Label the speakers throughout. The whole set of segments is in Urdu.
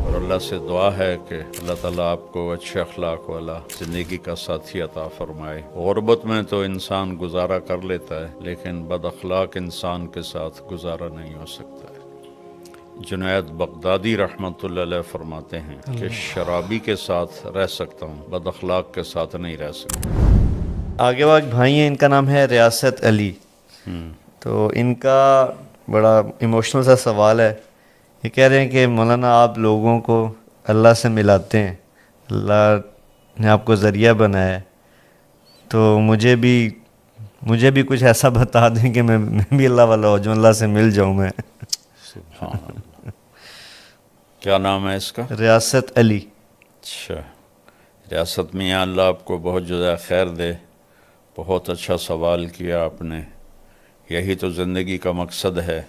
Speaker 1: اور اللہ سے دعا ہے کہ اللہ تعالیٰ آپ کو اچھے اخلاق والا زندگی کا ساتھی عطا فرمائے۔ غربت میں تو انسان گزارا کر لیتا ہے، لیکن بد اخلاق انسان کے ساتھ گزارا نہیں ہو سکتا ہے۔ جنید بغدادی رحمۃ اللہ علیہ فرماتے ہیں کہ شرابی کے ساتھ رہ سکتا ہوں، بد اخلاق کے ساتھ نہیں رہ سکتا۔
Speaker 2: آگے واقع بھائی ہیں، ان کا نام ہے ریاست علی، تو ان کا بڑا ایموشنل سا سوال ہے۔ یہ کہہ رہے ہیں کہ مولانا آپ لوگوں کو اللہ سے ملاتے ہیں، اللہ نے آپ کو ذریعہ بنایا ہے، تو مجھے بھی کچھ ایسا بتا دیں کہ میں بھی اللہ والا ہو جاؤں، اللہ سے مل جاؤں میں۔
Speaker 1: سبحان اللہ۔ کیا نام ہے اس کا؟
Speaker 2: ریاست علی۔
Speaker 1: اچھا، ریاست میاں اللہ آپ کو بہت جزائے خیر دے۔ بہت اچھا سوال کیا آپ نے۔ یہی تو زندگی کا مقصد ہے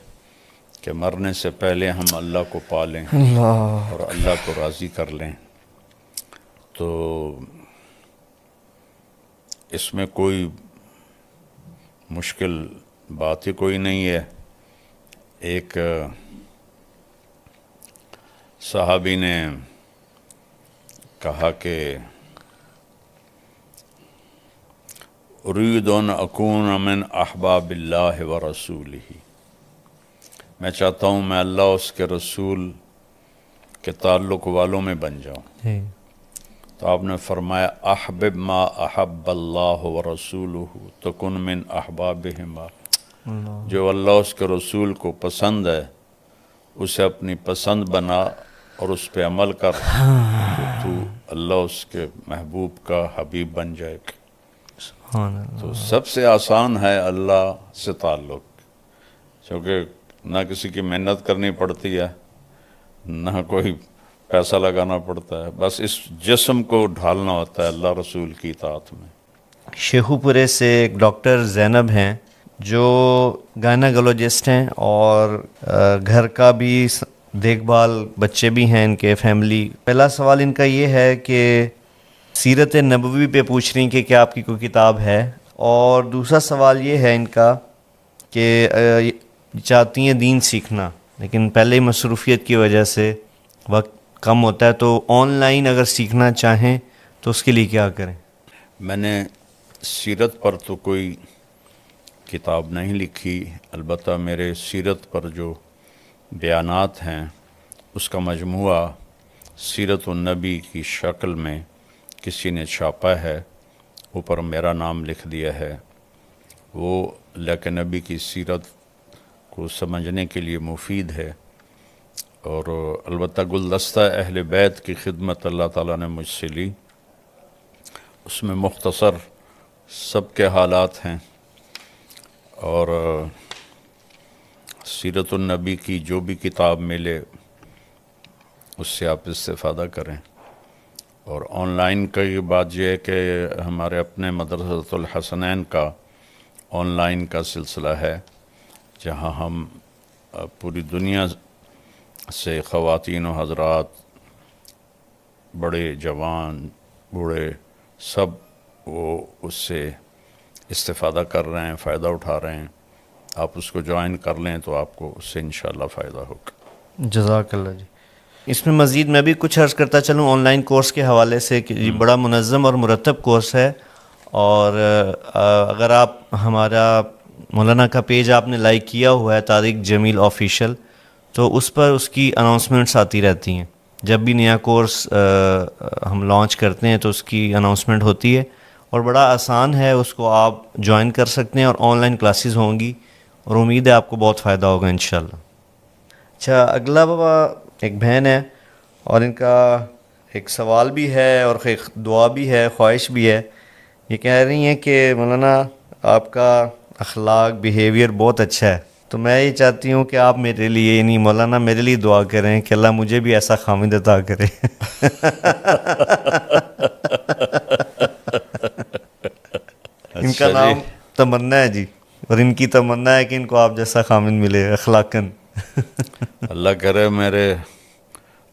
Speaker 1: کہ مرنے سے پہلے ہم اللہ کو پا لیں اور اللہ کو راضی کر لیں۔ تو اس میں کوئی مشکل بات ہی کوئی نہیں ہے۔ ایک صحابی نے کہا کہ اريد ان اکون من احباب اللہ ورسولہ، میں چاہتا ہوں میں اللہ اور اس کے رسول کے تعلق والوں میں بن جاؤں۔ تو آپ نے فرمایا احبب ما احب اللہ ورسولہ تکن من احبابہما، جو اللہ اس کے رسول کو پسند ہے اسے اپنی پسند بنا اور اس پہ عمل کر، تو اللہ اس کے محبوب کا حبیب بن جائے گا۔ تو سب سے آسان ہے اللہ سے تعلق، کیونکہ نہ کسی کی محنت کرنی پڑتی ہے، نہ کوئی پیسہ لگانا پڑتا ہے، بس اس جسم کو ڈھالنا ہوتا ہے اللہ رسول کی اطاعت میں۔
Speaker 2: شیخو پورے سے ایک ڈاکٹر زینب ہیں جو گائناکولوجسٹ ہیں، اور گھر کا بھی دیکھ بھال، بچے بھی ہیں ان کے، فیملی۔ پہلا سوال ان کا یہ ہے کہ سیرت نبوی پہ پوچھ رہی ہیں کہ کیا آپ کی کوئی کتاب ہے، اور دوسرا سوال یہ ہے ان کا کہ چاہتی ہیں دین سیکھنا، لیکن پہلے ہی مصروفیت کی وجہ سے وقت کم ہوتا ہے، تو آن لائن اگر سیکھنا چاہیں تو اس کے لیے کیا کریں؟
Speaker 1: میں نے سیرت پر تو کوئی کتاب نہیں لکھی، البتہ میرے سیرت پر جو بیانات ہیں اس کا مجموعہ سیرت النبی کی شکل میں کسی نے چھاپا ہے، اوپر میرا نام لکھ دیا ہے۔ وہ اللہ کے نبی کی سیرت کو سمجھنے کے لیے مفید ہے، اور البتہ گلدستہ اہل بیت کی خدمت اللہ تعالیٰ نے مجھ سے لی، اس میں مختصر سب کے حالات ہیں، اور سیرت النبی کی جو بھی کتاب ملے اس سے آپ استفادہ کریں۔ اور آن لائن کی بات یہ ہے کہ ہمارے اپنے مدرسۃ الحسنین کا آن لائن کا سلسلہ ہے، جہاں ہم پوری دنیا سے خواتین و حضرات، بڑے جوان بوڑھے، سب وہ اس سے استفادہ کر رہے ہیں، فائدہ اٹھا رہے ہیں۔ آپ اس کو جوائن کر لیں تو آپ کو اس سے انشاءاللہ فائدہ ہوگا۔
Speaker 2: جزاک اللہ جی۔ اس میں مزید میں بھی کچھ عرض کرتا چلوں آن لائن کورس کے حوالے سے کہ یہ بڑا منظم اور مرتب کورس ہے، اور اگر آپ ہمارا مولانا کا پیج آپ نے لائک کیا ہوا ہے طارق جمیل آفیشیل، تو اس پر اس کی اناؤنسمنٹس آتی رہتی ہیں۔ جب بھی نیا کورس ہم لانچ کرتے ہیں تو اس کی اناؤنسمنٹ ہوتی ہے، اور بڑا آسان ہے، اس کو آپ جوائن کر سکتے ہیں، اور آن لائن کلاسز ہوں گی، اور امید ہے آپ کو بہت فائدہ ہوگا انشاءاللہ۔ اچھا، اگلا بابا ایک بہن ہے، اور ان کا ایک سوال بھی ہے اور ایک دعا بھی ہے، خواہش بھی ہے۔ یہ کہہ رہی ہیں کہ مولانا آپ کا اخلاق بیہیویئر بہت اچھا ہے، تو میں یہ چاہتی ہوں کہ آپ میرے لیے نہیں مولانا میرے لیے دعا کریں کہ اللہ مجھے بھی ایسا خامد عطا کرے۔ ان کا نام تمنا ہے جی، اور ان کی تمنا ہے کہ ان کو آپ جیسا خامد ملے اخلاقاً۔
Speaker 1: اللہ کرے میرے